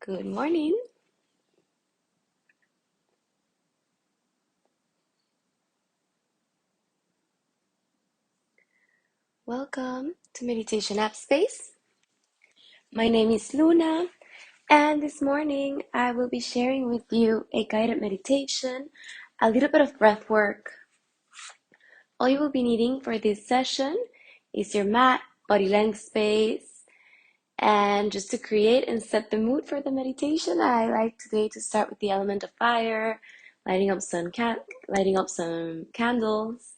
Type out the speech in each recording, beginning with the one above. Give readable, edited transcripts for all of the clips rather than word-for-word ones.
Good morning. Welcome to Meditation App Space. My name is Luna, and this morning I will be sharing with you a guided meditation, a little bit of breath work. All you will be needing for this session is your mat, body length space, and just to create and set the mood for the meditation, I like today to start with the element of fire, lighting up some candles,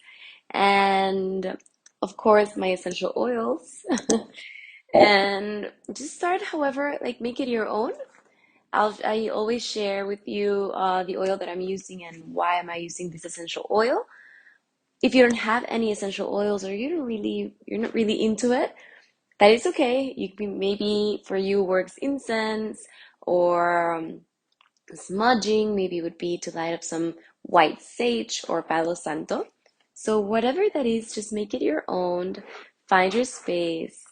and of course my essential oils. And just start however, like make it your own. I always share with you the oil that I'm using and why am I using this essential oil. If you don't have any essential oils or you're not really into it, that is okay. You can, maybe for you works incense or smudging, maybe would be to light up some white sage or palo santo. So whatever that is, just make it your own. Find your space.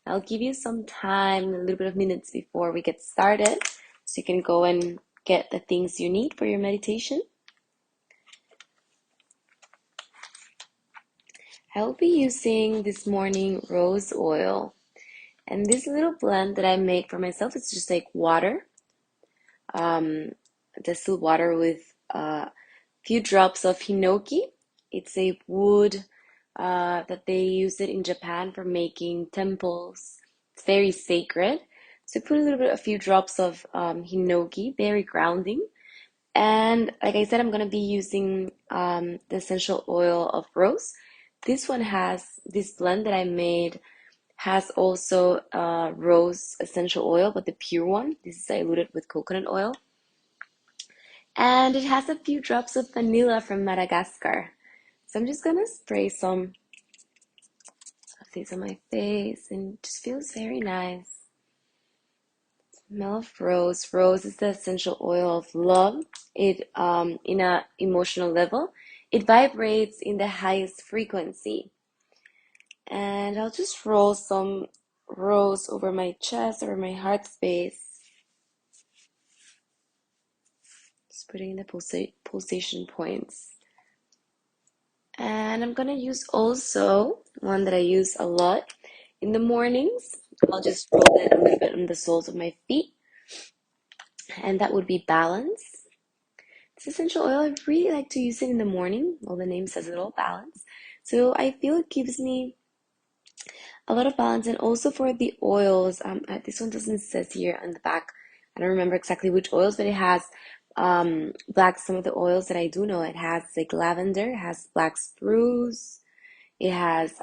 I'll give you some time, a little bit of minutes before we get started, so you can go and get the things you need for your meditation. I will be using this morning rose oil. And this little blend that I make for myself is just like water, distilled water with few drops of hinoki. It's a wood that they use it in Japan for making temples. It's very sacred. So put a few drops of hinoki, very grounding. And like I said, I'm gonna be using the essential oil of rose. This blend that I made has also rose essential oil, but the pure one. This is diluted with coconut oil. And it has a few drops of vanilla from Madagascar. So I'm just gonna spray some of these on my face and it just feels very nice. Smell of rose. Rose is the essential oil of love. It in a emotional level, it vibrates in the highest frequency. And I'll just roll some rose over my chest, over my heart space. Just putting in the pulsation points. And I'm gonna use also one that I use a lot in the mornings. I'll just roll it a little bit on the soles of my feet, and that would be balance. It's essential oil. I really like to use it in the morning. Well, the name says it all, balance. So I feel it gives me a lot of balance, and also for the oils. This one doesn't says here on the back. I don't remember exactly which oils, but it has black. Some of the oils that I do know, it has like lavender, it has black spruce. It has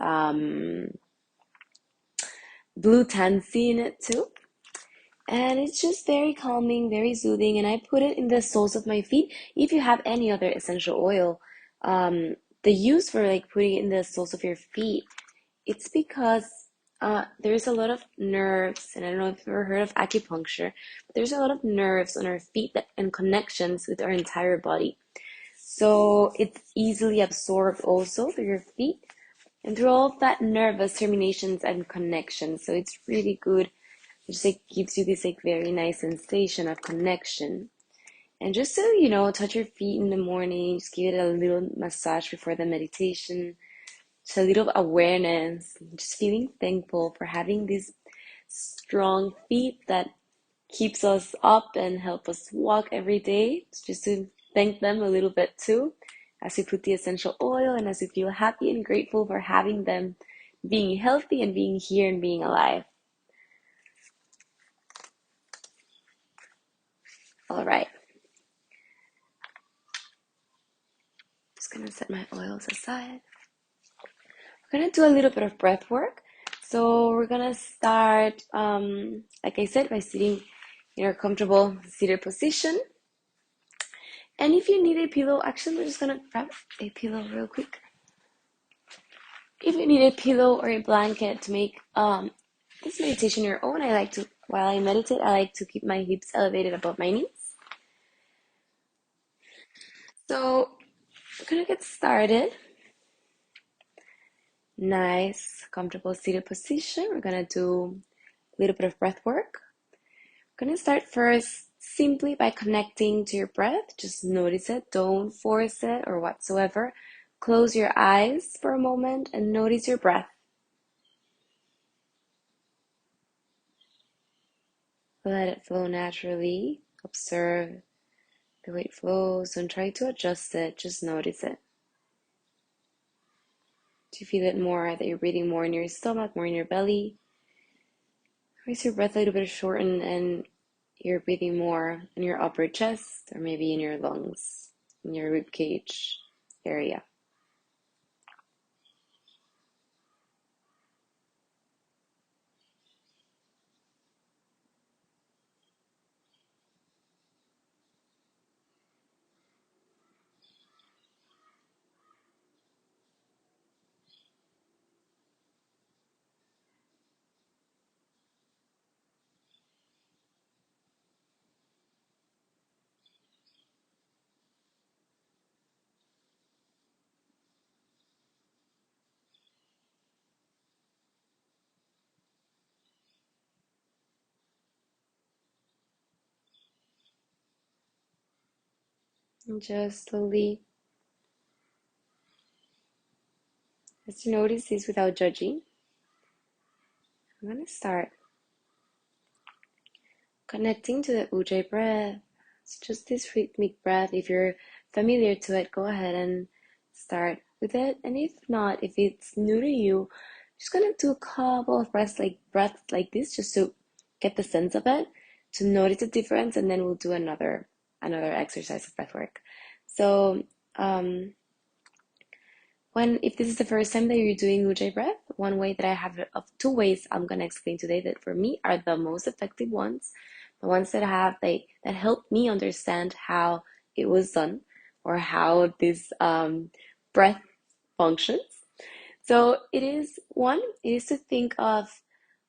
blue tansy in it too. And it's just very calming, very soothing. And I put it in the soles of my feet. If you have any other essential oil, the use for like putting it in the soles of your feet, it's because there's a lot of nerves, and I don't know if you've ever heard of acupuncture, but there's a lot of nerves on our feet and connections with our entire body. So it's easily absorbed also through your feet and through all of that nervous terminations and connections. So it's really good. It just like gives you this like very nice sensation of connection. And just so you know, touch your feet in the morning, just give it a little massage before the meditation. Just a little awareness, just feeling thankful for having these strong feet that keeps us up and help us walk every day. Just to thank them a little bit too, as we put the essential oil and as we feel happy and grateful for having them being healthy and being here and being alive. All right. Just gonna set my oils aside. We're gonna do a little bit of breath work. So we're gonna start, like I said, by sitting in our comfortable seated position. And if you need a pillow, actually, we're just gonna grab a pillow real quick. If you need a pillow or a blanket to make this meditation your own, while I meditate, I like to keep my hips elevated above my knees. So we're gonna get started. Nice, comfortable seated position. We're gonna do a little bit of breath work. I'm gonna start first simply by connecting to your breath. Just notice it, don't force it or whatsoever. Close your eyes for a moment and notice your breath. Let it flow naturally. Observe the way it flows. Don't try to adjust it, just notice it. Do you feel it more, that you're breathing more in your stomach, more in your belly? Or is your breath a little bit shortened and you're breathing more in your upper chest or maybe in your lungs, in your rib cage area? And just slowly, as you notice this without judging, I'm going to start connecting to the Ujjayi breath. It's just this rhythmic breath. If you're familiar to it, go ahead and start with it. And if not, if it's new to you, just gonna do a couple of breaths like this, just to get the sense of it, to notice the difference, and then we'll do another exercise of breath work. So if this is the first time that you're doing Ujjayi breath, one way that I have of two ways I'm gonna explain today that for me are the most effective ones, the ones that that help me understand how it was done or how this breath functions. So it is to think of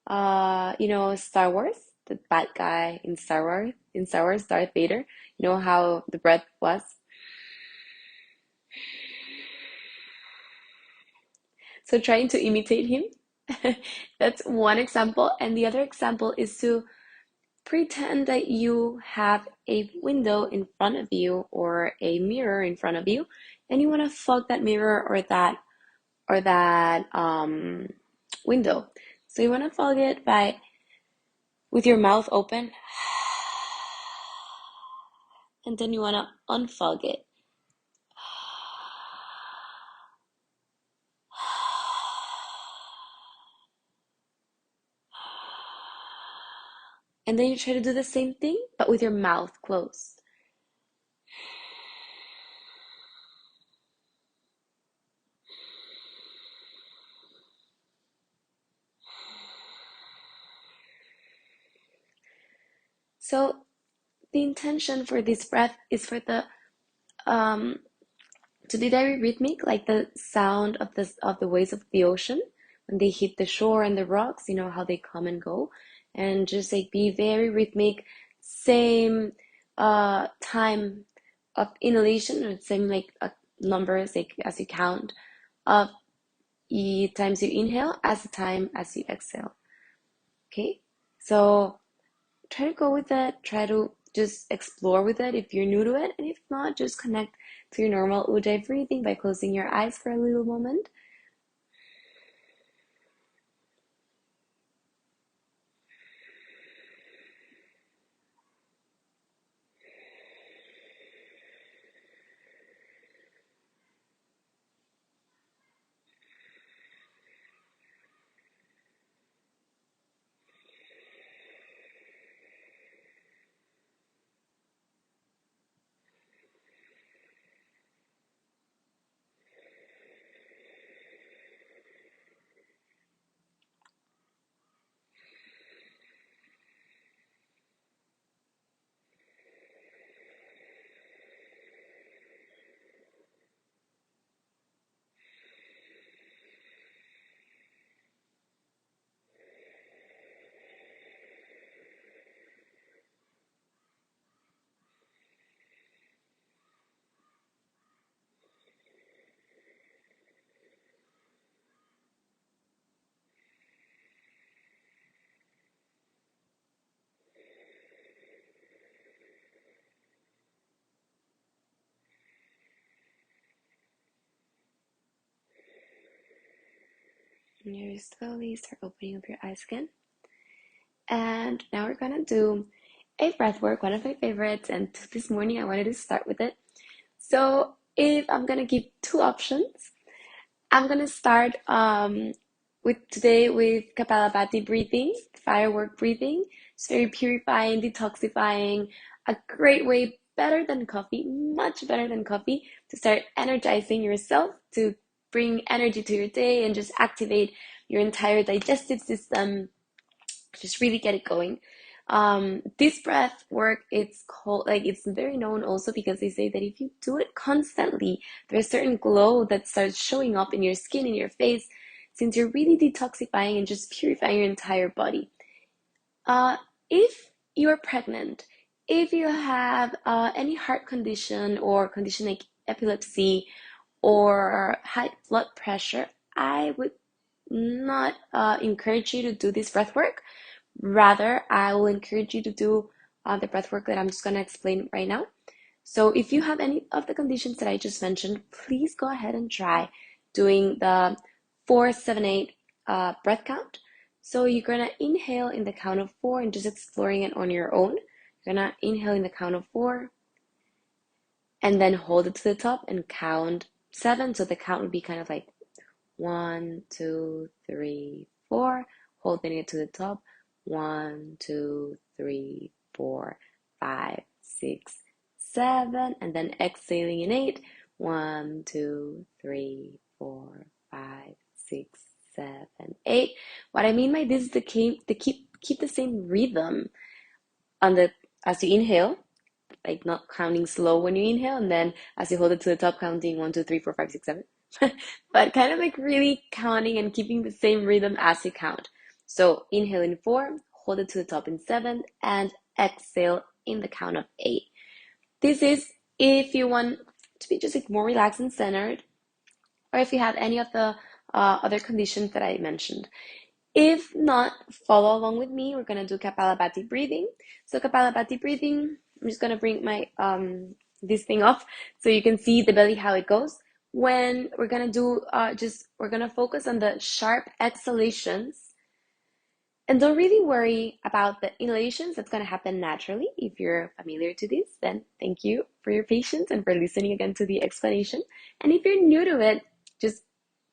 Star Wars, the bad guy in Star Wars, Darth Vader. You know how the breath was. So trying to imitate him. That's one example. And the other example is to pretend that you have a window in front of you or a mirror in front of you, and you want to fog that mirror or that window. So you want to fog it by with your mouth open, and then you want to unfog it. And then you try to do the same thing, but with your mouth closed. So the intention for this breath is for the to be very rhythmic, like the sound of the waves of the ocean when they hit the shore and the rocks. You know how they come and go, and just like be very rhythmic. Same time of inhalation, or same like numbers like as you count of times you inhale as the time as you exhale. Okay, so try to go with it. Try to just explore with it if you're new to it. And if not, just connect to your normal Ujjayi breathing by closing your eyes for a little moment. And you slowly start opening up your eyes again. And now we're gonna do a breath work, one of my favorites. And this morning I wanted to start with it. So if I'm gonna give two options, I'm gonna start with today with Kapalabhati breathing, firework breathing. It's very purifying, detoxifying, a great way, better than coffee, much better than coffee, to start energizing yourself, to bring energy to your day and just activate your entire digestive system, just really get it going. This breath work, it's called, like, it's very known also because they say that if you do it constantly, there's a certain glow that starts showing up in your skin, in your face, since you're really detoxifying and just purifying your entire body. If you're pregnant, if you have any heart condition or condition like epilepsy or high blood pressure, I would not encourage you to do this breath work. Rather, I will encourage you to do the breath work that I'm just going to explain right now. So if you have any of the conditions that I just mentioned, please go ahead and try doing the 4-7-8 breath count. So you're going to inhale in the count of 4 and just exploring it on your own. You're going to inhale in the count of 4 and then hold it to the top and count 7. So the count would be kind of like 1, 2, 3, 4, holding it to the top. 1, 2, 3, 4, 5, 6, 7, and then exhaling in 8. 1, 2, 3, 4, 5, 6, 7, 8. What I mean by this is to keep the same rhythm on the as you inhale, like not counting slow when you inhale, and then as you hold it to the top, counting 1, 2, 3, 4, 5, 6, 7. But kind of like really counting and keeping the same rhythm as you count. So inhale in 4, hold it to the top in 7, and exhale in the count of 8. This is if you want to be just like more relaxed and centered, or if you have any of the other conditions that I mentioned. If not, follow along with me. We're gonna do Kapalabhati breathing. So Kapalabhati breathing, I'm just gonna bring my this thing off so you can see the belly how it goes. When we're gonna do we're gonna focus on the sharp exhalations, and don't really worry about the inhalations. That's gonna happen naturally. If you're familiar to this, then thank you for your patience and for listening again to the explanation. And if you're new to it, just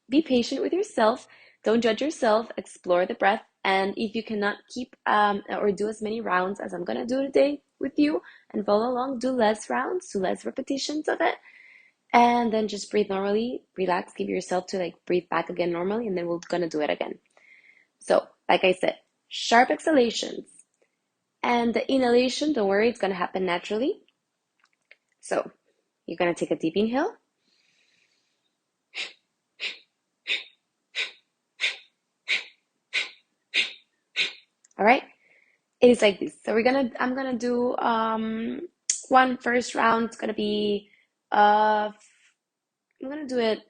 be patient with yourself. Don't judge yourself. Explore the breath. And if you cannot keep or do as many rounds as I'm going to do today with you and follow along, do less rounds, do less repetitions of it. And then just breathe normally, relax, give yourself to like breathe back again normally, and then we're going to do it again. So, like I said, sharp exhalations. And the inhalation, don't worry, it's going to happen naturally. So, you're going to take a deep inhale. All right. It is like this. So I'm gonna do one first round. It's gonna be I'm gonna do it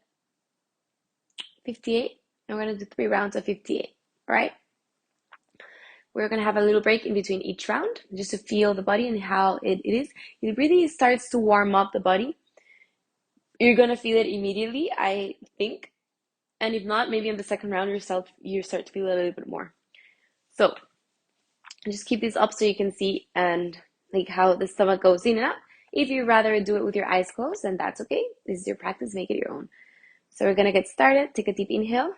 58. And we're gonna do 3 rounds of 58. All right. We're gonna have a little break in between each round just to feel the body and how it is. It really starts to warm up the body. You're gonna feel it immediately, I think. And if not, maybe in the second round you start to feel it a little bit more. So just keep this up so you can see and like how the stomach goes in and out. If you rather do it with your eyes closed, then that's okay. This is your practice, make it your own. So we're gonna get started. Take a deep inhale.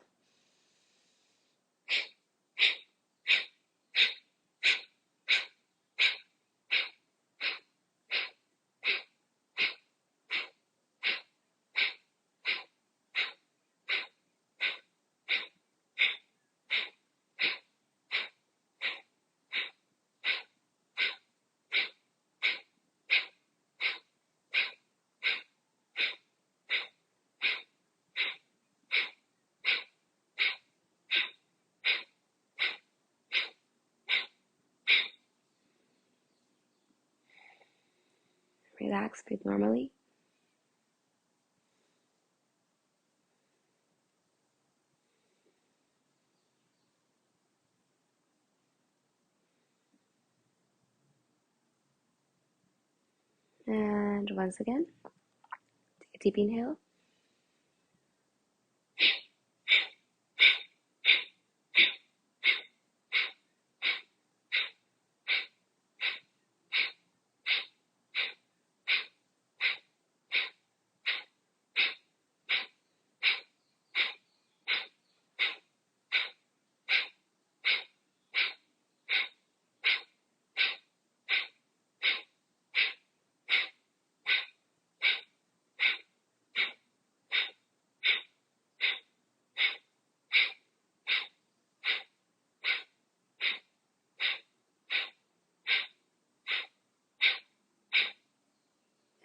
Relax, breathe normally. And once again, take a deep inhale.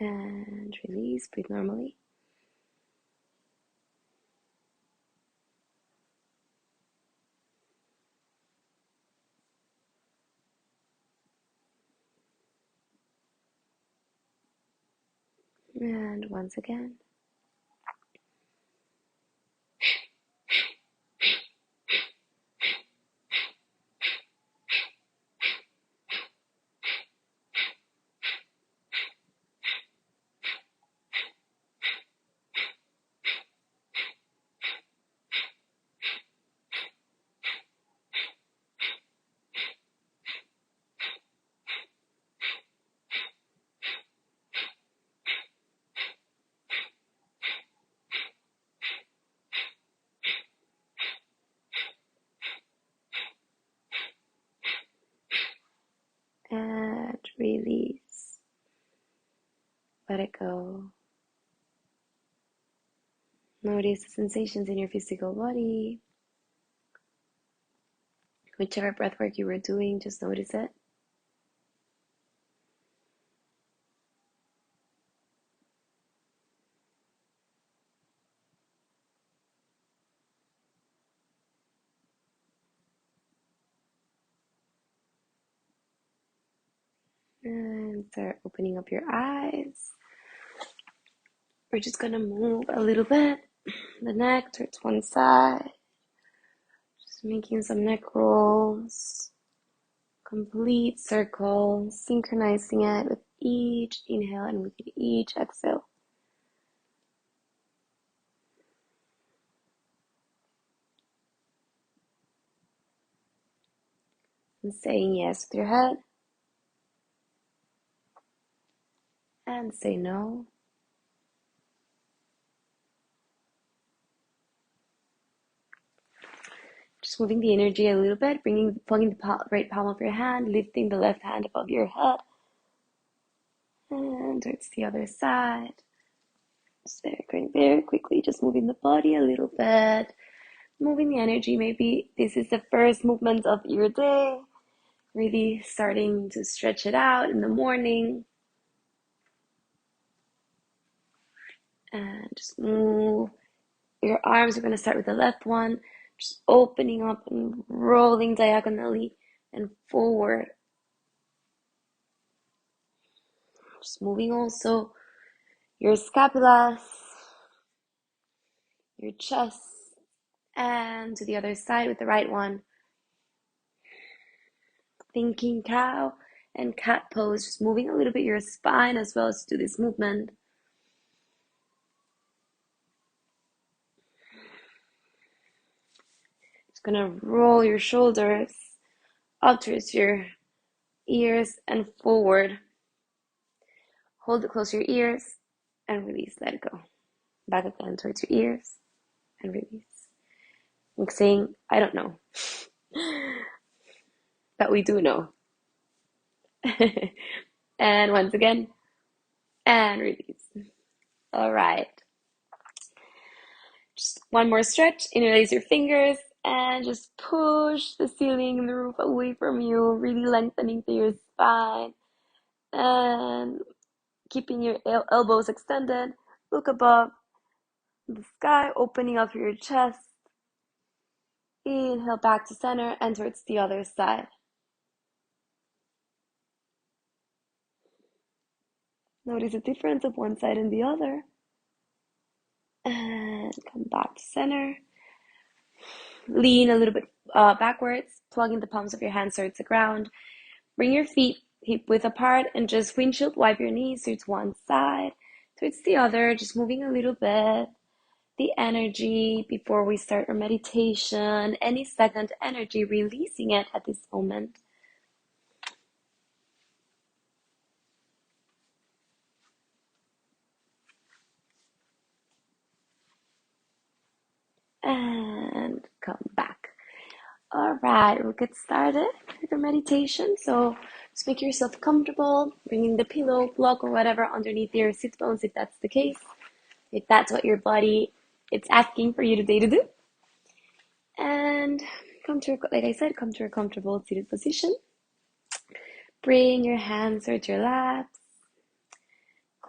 And release, breathe normally. And once again. And release. Let it go. Notice the sensations in your physical body. Whichever breath work you were doing, just notice it. And start opening up your eyes. We're just gonna move a little bit the neck towards one side. Just making some neck rolls. Complete circle, synchronizing it with each inhale and with each exhale. And saying yes with your head. And say no. Just moving the energy a little bit, pulling the right palm of your hand, lifting the left hand above your head. And towards the other side. Just there, going very quickly, just moving the body a little bit. Moving the energy, maybe this is the first movement of your day. Really starting to stretch it out in the morning. And just move your arms. We're going to start with the left one. Just opening up and rolling diagonally and forward. Just moving also your scapulas, your chest, and to the other side with the right one. Thinking cow and cat pose. Just moving a little bit your spine as well as do this movement. Just gonna roll your shoulders up towards your ears and forward. Hold it close to your ears and release. Let it go. Back again towards your ears and release. Like saying, I don't know. But we do know. And once again, and release. All right. Just one more stretch. Interlace your fingers and just push the ceiling and the roof away from you, really lengthening through your spine and keeping your elbows extended. Look above the sky, opening up your chest. Inhale back to center and towards the other side. Notice the difference of one side and the other. And come back to center. Lean a little bit backwards, plugging the palms of your hands towards the ground. Bring your feet hip width apart and just windshield wipe your knees towards one side, towards the other, just moving a little bit. The energy before we start our meditation, any stagnant energy, releasing it at this moment. And come back. All right, we'll get started with our meditation. So just make yourself comfortable, bringing the pillow, block, or whatever underneath your sit bones if that's the case. If that's what your body is asking for you today to do. And like I said, come to a comfortable seated position. Bring your hands towards your laps.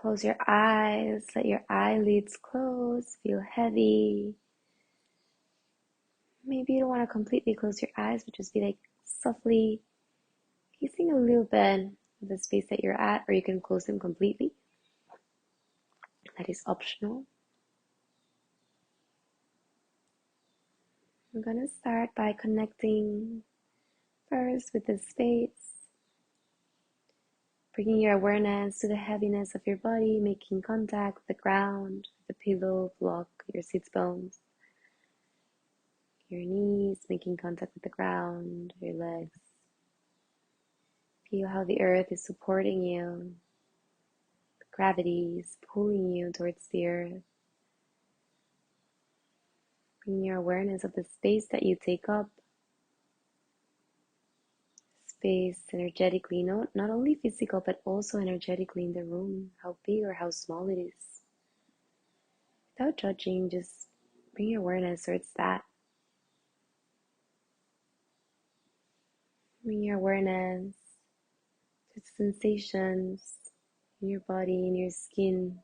Close your eyes, let your eyelids close, feel heavy. Maybe you don't want to completely close your eyes, but just be like softly kissing a little bit of the space that you're at, or you can close them completely. That is optional. I'm gonna start by connecting first with the space, bringing your awareness to the heaviness of your body, making contact with the ground, the pillow, block, your sits bones, your knees, making contact with the ground, your legs. Feel how the earth is supporting you. The gravity is pulling you towards the earth. Bring your awareness of the space that you take up. Space energetically, not only physical, but also energetically in the room, how big or how small it is. Without judging, just bring your awareness towards that. Bring your awareness to the sensations in your body, in your skin,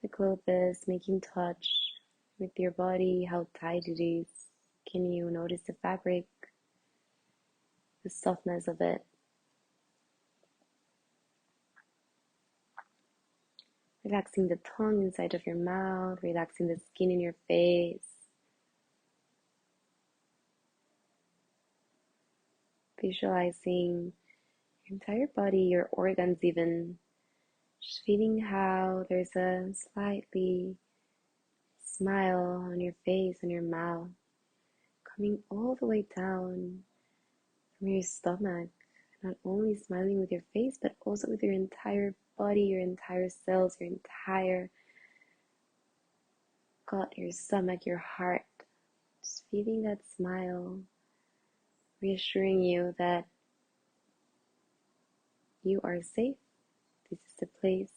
the clothes, making touch with your body, how tight it is. Can you notice the fabric, the softness of it? Relaxing the tongue inside of your mouth, relaxing the skin in your face. Visualizing your entire body, your organs even. Just feeling how there's a slightly smile on your face and your mouth, coming all the way down from your stomach. Not only smiling with your face, but also with your entire body, your entire cells, your entire gut, your stomach, your heart. Just feeling that smile, reassuring you that you are safe. This is the place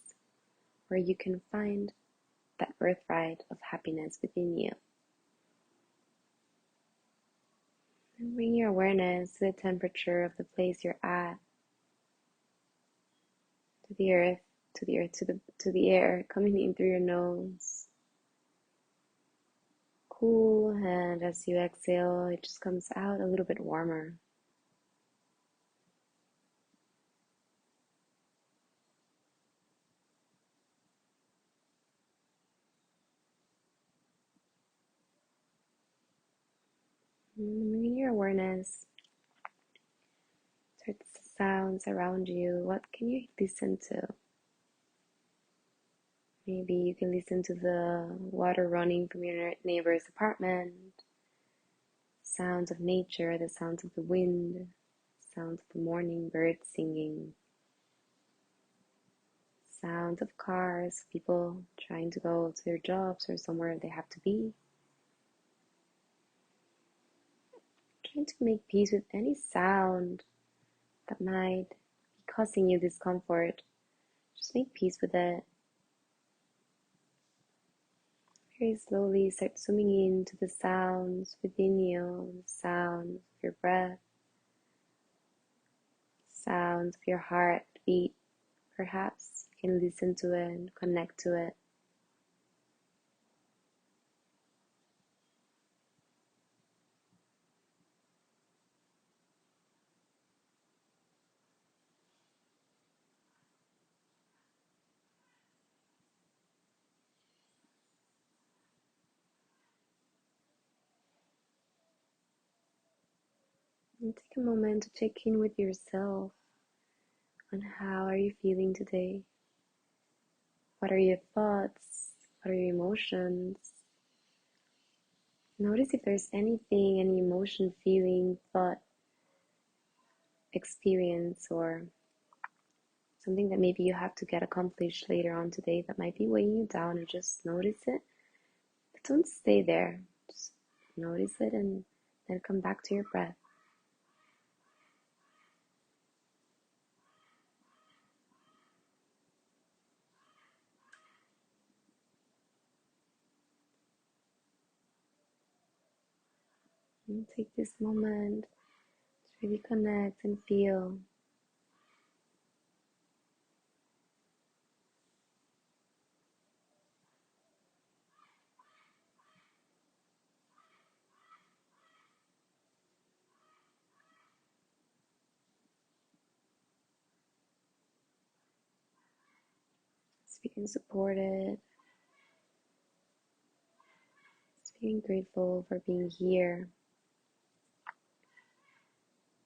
where you can find that birthright of happiness within you. And bring your awareness to the temperature of the place you're at, to the earth, to the air coming in through your nose. Cool, and as you exhale, it just comes out a little bit warmer. And bring your awareness towards the sounds around you. What can you listen to? Maybe you can listen to the water running from your neighbor's apartment, sounds of nature, the sounds of the wind, sounds of the morning birds singing, sounds of cars, people trying to go to their jobs or somewhere they have to be. Trying to make peace with any sound that might be causing you discomfort. Just make peace with it. Very slowly start zooming into the sounds within you, the sounds of your breath, sounds of your heartbeat. Perhaps you can listen to it and connect to it. And take a moment to check in with yourself on how are you feeling today? What are your thoughts? What are your emotions? Notice if there's anything, any emotion, feeling, thought, experience, or something that maybe you have to get accomplished later on today that might be weighing you down, or just notice it. But don't stay there. Just notice it and then come back to your breath. And take this moment to really connect and feel being supported, just being grateful for being here.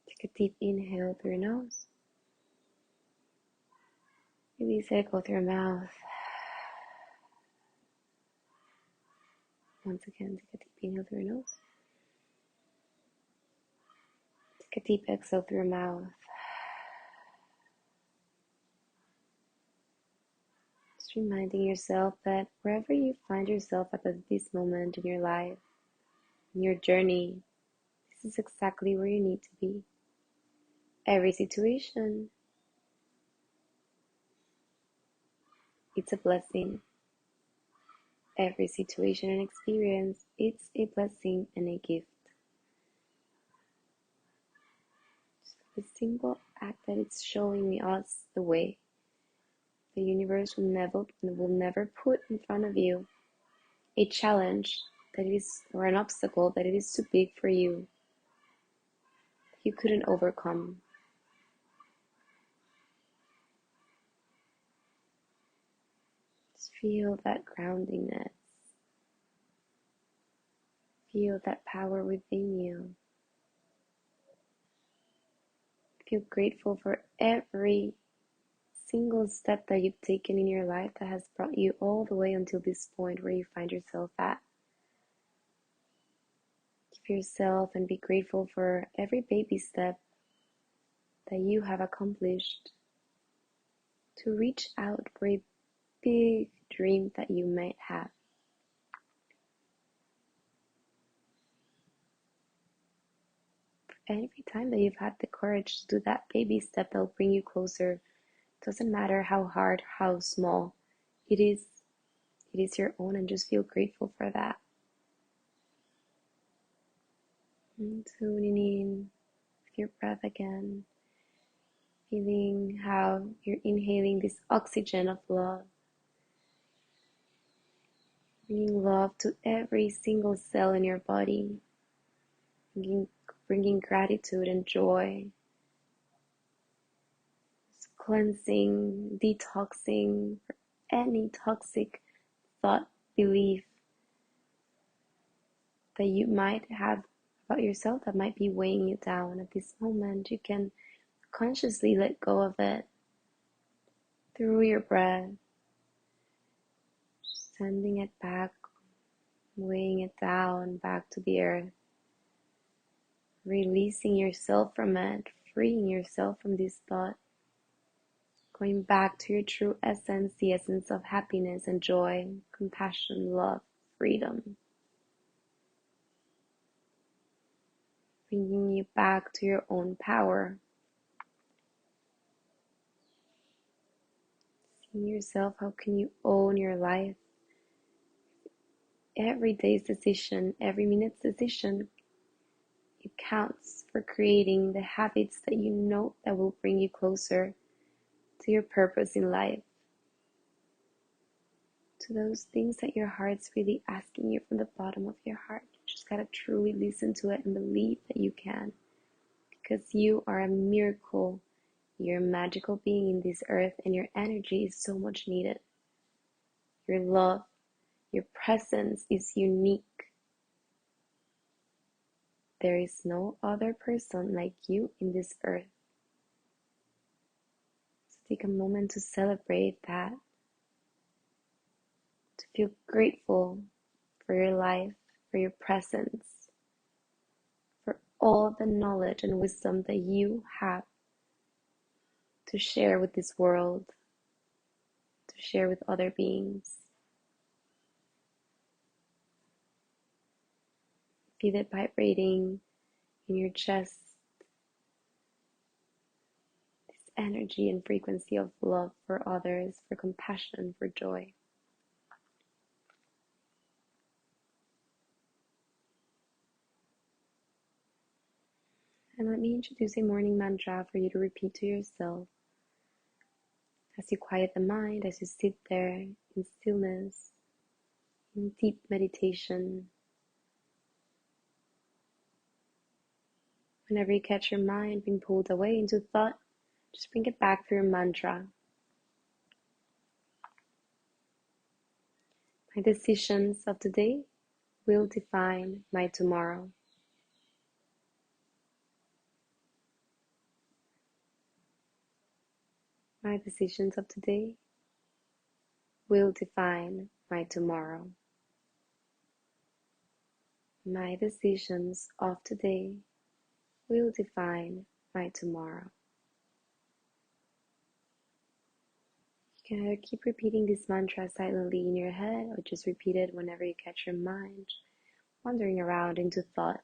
Take a deep inhale through your nose. Release it, go through your mouth. Once again, take a deep inhale through your nose. Take a deep exhale through your mouth. Just reminding yourself that wherever you find yourself at this moment in your life, in your journey, this is exactly where you need to be. Every situation, it's a blessing. Every situation and experience, it's a blessing and a gift. The simple act that it's showing us the way. The universe will never put in front of you a challenge that is, or an obstacle that it is too big for you, you couldn't overcome. Just feel that groundingness. Feel that power within you. Feel grateful for every single step that you've taken in your life that has brought you all the way until this point where you find yourself at. Give yourself and be grateful for every baby step that you have accomplished to reach out for a big dream that you might have. Every time that you've had the courage to do that baby step that will bring you closer, doesn't matter how hard, how small, it is your own, and just feel grateful for that. And tuning in with your breath again, feeling how you're inhaling this oxygen of love, bringing love to every single cell in your body, bringing gratitude and joy, cleansing, detoxing for any toxic thought, belief that you might have about yourself that might be weighing you down at this moment. You can consciously let go of it through your breath, sending it back, weighing it down back to the earth, releasing yourself from it, freeing yourself from this thought, going back to your true essence, the essence of happiness and joy, compassion, love, freedom, bringing you back to your own power. Seeing yourself, how can you own your life? Every day's decision, every minute's decision, it counts for creating the habits that you know that will bring you closer to your purpose in life, to those things that your heart's really asking you from the bottom of your heart. You just gotta truly listen to it and believe that you can, because you are a miracle. You're a magical being in this earth, and your energy is so much needed. Your love, your presence is unique. There is no other person like you in this earth. So take a moment to celebrate that, to feel grateful for your life, for your presence, for all the knowledge and wisdom that you have to share with this world, to share with other beings. Feel it vibrating in your chest, this energy and frequency of love for others, for compassion, for joy. And let me introduce a morning mantra for you to repeat to yourself as you quiet the mind, as you sit there in stillness, in deep meditation. Whenever you catch your mind being pulled away into thought, just bring it back through your mantra. My decisions of today will define my tomorrow. My decisions of today will define my tomorrow. My decisions of today will define my tomorrow. You can either keep repeating this mantra silently in your head or just repeat it whenever you catch your mind wandering around into thought.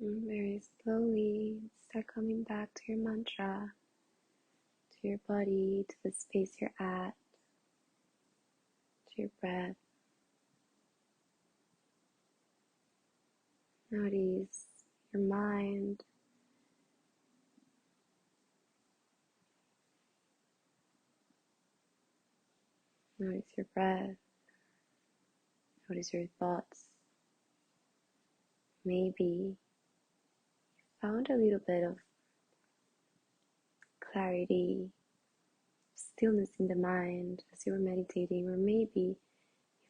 And very slowly start coming back to your mantra, to your body, to the space you're at, to your breath. Notice your mind Notice your breath. Notice your thoughts. Maybe you found a little bit of clarity, stillness in the mind as you were meditating, or maybe you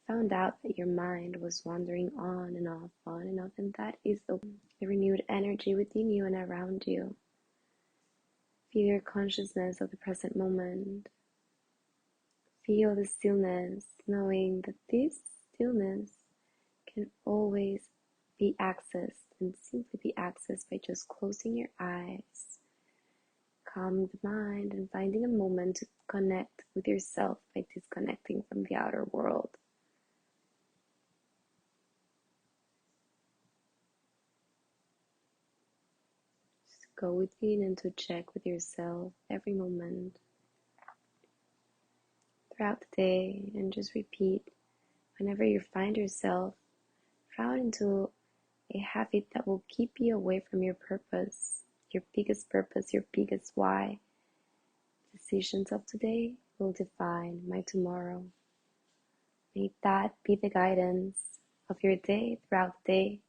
found out that your mind was wandering on and off, and that is the renewed energy within you and around you. Feel your consciousness of the present moment. Feel the stillness, knowing that this stillness can always be accessed and simply be accessed by just closing your eyes, calming the mind, and finding a moment to connect with yourself by disconnecting from the outer world. Just go within and to check with yourself every moment throughout the day, and just repeat whenever you find yourself drawn into a habit that will keep you away from your purpose, your biggest why. Decisions of today will define my tomorrow. May that be the guidance of your day throughout the day.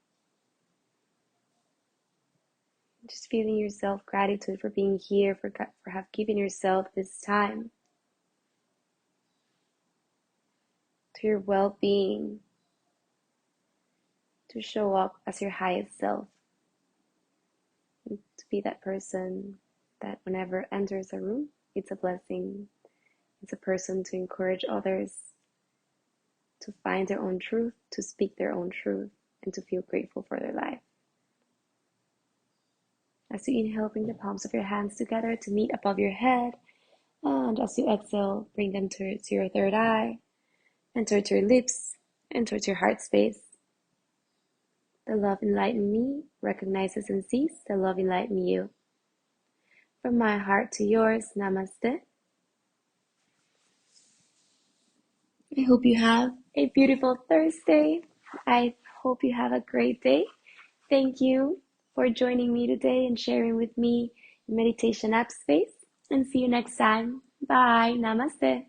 Just feeling yourself gratitude for being here, for have given yourself this time to your well-being, to show up as your highest self, and to be that person that whenever enters a room, it's a blessing. It's a person to encourage others to find their own truth, to speak their own truth, and to feel grateful for their life. As you inhale, bring the palms of your hands together to meet above your head. And as you exhale, bring them towards your third eye, and towards your lips, and towards your heart space. The love enlighten me recognizes and sees the love enlighten you. From my heart to yours, namaste. I hope you have a beautiful Thursday. I hope you have a great day. Thank you for joining me today and sharing with me in Meditation App Space. And see you next time. Bye. Namaste.